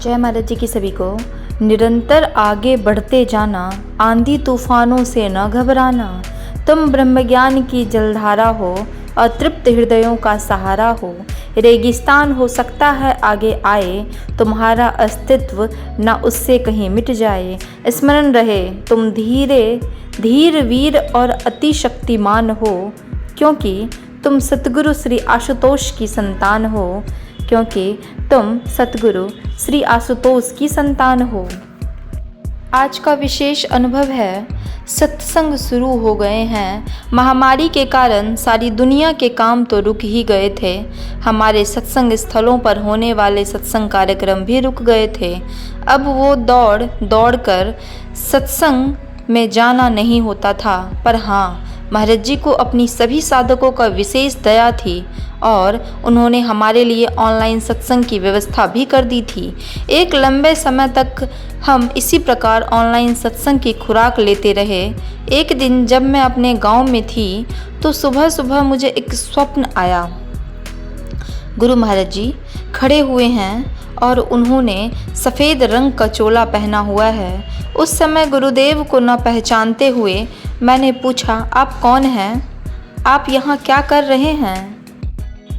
जय महाराज जी की सभी को। निरंतर आगे बढ़ते जाना, आंधी तूफानों से न घबराना। तुम ब्रह्मज्ञान की जलधारा हो, अतृप्त हृदयों का सहारा हो। रेगिस्तान हो सकता है आगे आए, तुम्हारा अस्तित्व न उससे कहीं मिट जाए। स्मरण रहे तुम धीर वीर और अति शक्तिमान हो, क्योंकि तुम सतगुरु श्री आशुतोष की संतान हो। क्योंकि तुम सतगुरु श्री आशुतोष की संतान हो। आज का विशेष अनुभव है, सत्संग शुरू हो गए हैं। महामारी के कारण सारी दुनिया के काम तो रुक ही गए थे। हमारे सत्संग स्थलों पर होने वाले सत्संग कार्यक्रम भी रुक गए थे। अब वो दौड़ कर सत्संग में जाना नहीं होता था। पर हाँ, महाराज जी को अपनी सभी साधकों का विशेष दया थी और उन्होंने हमारे लिए ऑनलाइन सत्संग की व्यवस्था भी कर दी थी। एक लंबे समय तक हम इसी प्रकार ऑनलाइन सत्संग की खुराक लेते रहे। एक दिन जब मैं अपने गांव में थी तो सुबह सुबह मुझे एक स्वप्न आया। गुरु महाराज जी खड़े हुए हैं और उन्होंने सफ़ेद रंग का चोला पहना हुआ है। उस समय गुरुदेव को न पहचानते हुए मैंने पूछा, आप कौन हैं? आप यहाँ क्या कर रहे हैं?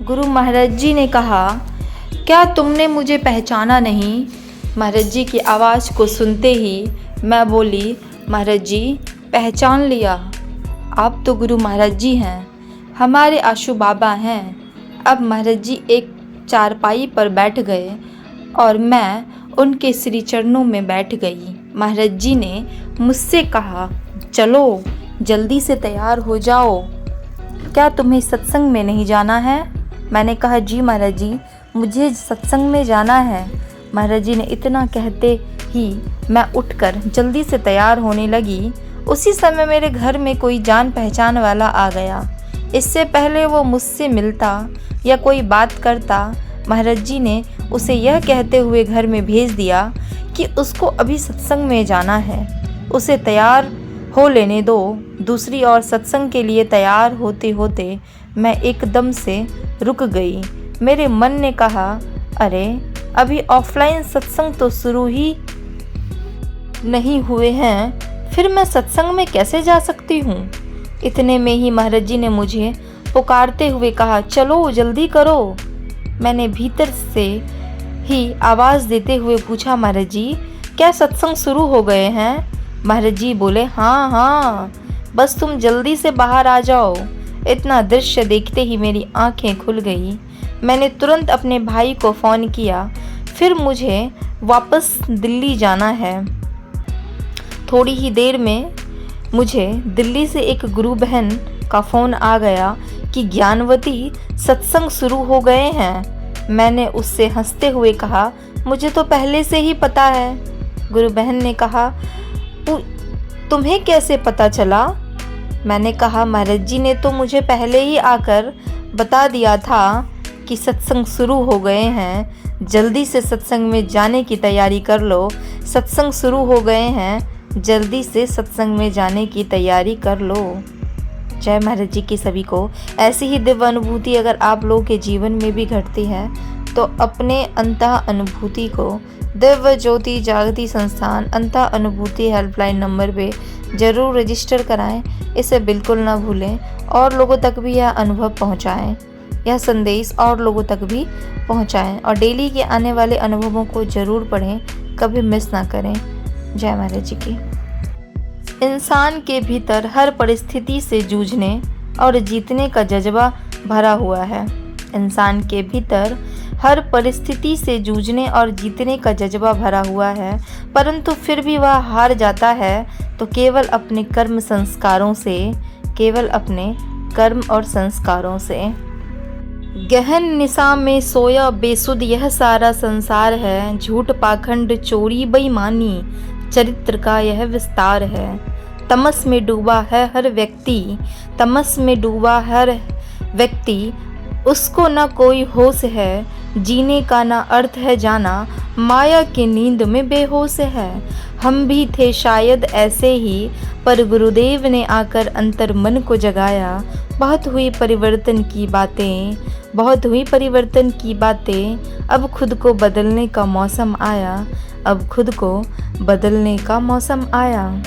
गुरु महाराज जी ने कहा, क्या तुमने मुझे पहचाना नहीं? महाराज जी की आवाज़ को सुनते ही मैं बोली, महाराज जी पहचान लिया, आप तो गुरु महाराज जी हैं, हमारे आशु बाबा हैं। अब महाराज जी एक चारपाई पर बैठ गए और मैं उनके श्री चरणों में बैठ गई। महाराज जी ने मुझसे कहा, चलो जल्दी से तैयार हो जाओ, क्या तुम्हें सत्संग में नहीं जाना है? मैंने कहा, जी महाराज जी मुझे सत्संग में जाना है। महाराज जी ने इतना कहते ही मैं उठकर जल्दी से तैयार होने लगी। उसी समय मेरे घर में कोई जान पहचान वाला आ गया। इससे पहले वो मुझसे मिलता या कोई बात करता, महाराज जी ने उसे यह कहते हुए घर में भेज दिया कि उसको अभी सत्संग में जाना है, उसे तैयार हो लेने दो। दूसरी ओर सत्संग के लिए तैयार होते होते मैं एकदम से रुक गई। मेरे मन ने कहा, अरे अभी ऑफलाइन सत्संग तो शुरू ही नहीं हुए हैं, फिर मैं सत्संग में कैसे जा सकती हूँ? इतने में ही महाराज जी ने मुझे पुकारते हुए कहा, चलो जल्दी करो। मैंने भीतर से ही आवाज़ देते हुए पूछा, महाराज जी क्या सत्संग शुरू हो गए हैं? महाराज जी बोले, हाँ, बस तुम जल्दी से बाहर आ जाओ। इतना दृश्य देखते ही मेरी आंखें खुल गई। मैंने तुरंत अपने भाई को फ़ोन किया, फिर मुझे वापस दिल्ली जाना है। थोड़ी ही देर में मुझे दिल्ली से एक गुरु बहन का फ़ोन आ गया कि ज्ञानवती सत्संग शुरू हो गए हैं। मैंने उससे हंसते हुए कहा, मुझे तो पहले से ही पता है। गुरु बहन ने कहा, तुम्हें कैसे पता चला? मैंने कहा, महाराज जी ने तो मुझे पहले ही आकर बता दिया था कि सत्संग शुरू हो गए हैं, जल्दी से सत्संग में जाने की तैयारी कर लो। सत्संग शुरू हो गए हैं, जल्दी से सत्संग में जाने की तैयारी कर लो। जय महाराज जी की सभी को। ऐसी ही दिव्य अनुभूति अगर आप लोगों के जीवन में भी घटती है तो अपने अंतः अनुभूति को दिव्य ज्योति जागृति संस्थान अंतः अनुभूति हेल्पलाइन नंबर पे ज़रूर रजिस्टर कराएं। इसे बिल्कुल ना भूलें और लोगों तक भी यह अनुभव पहुंचाएं, यह संदेश और लोगों तक भी पहुंचाएं और डेली के आने वाले अनुभवों को ज़रूर पढ़ें, कभी मिस ना करें। जय महाराज जी की। इंसान के भीतर हर परिस्थिति से जूझने और जीतने का जज्बा भरा हुआ है। इंसान के भीतर हर परिस्थिति से जूझने और जीतने का जज्बा भरा हुआ है, परंतु फिर भी वह हार जाता है तो केवल अपने कर्म और संस्कारों से। गहन निशा में सोया बेसुध यह सारा संसार है, झूठ पाखंड चोरी बेईमानी चरित्र का यह विस्तार है। तमस में डूबा है हर व्यक्ति, उसको न कोई होश है, जीने का ना अर्थ है जाना, माया की नींद में बेहोश है। हम भी थे शायद ऐसे ही, पर गुरुदेव ने आकर अंतर मन को जगाया, बहुत हुई परिवर्तन की बातें, बहुत हुई परिवर्तन की बातें, अब खुद को बदलने का मौसम आया, अब खुद को बदलने का मौसम आया।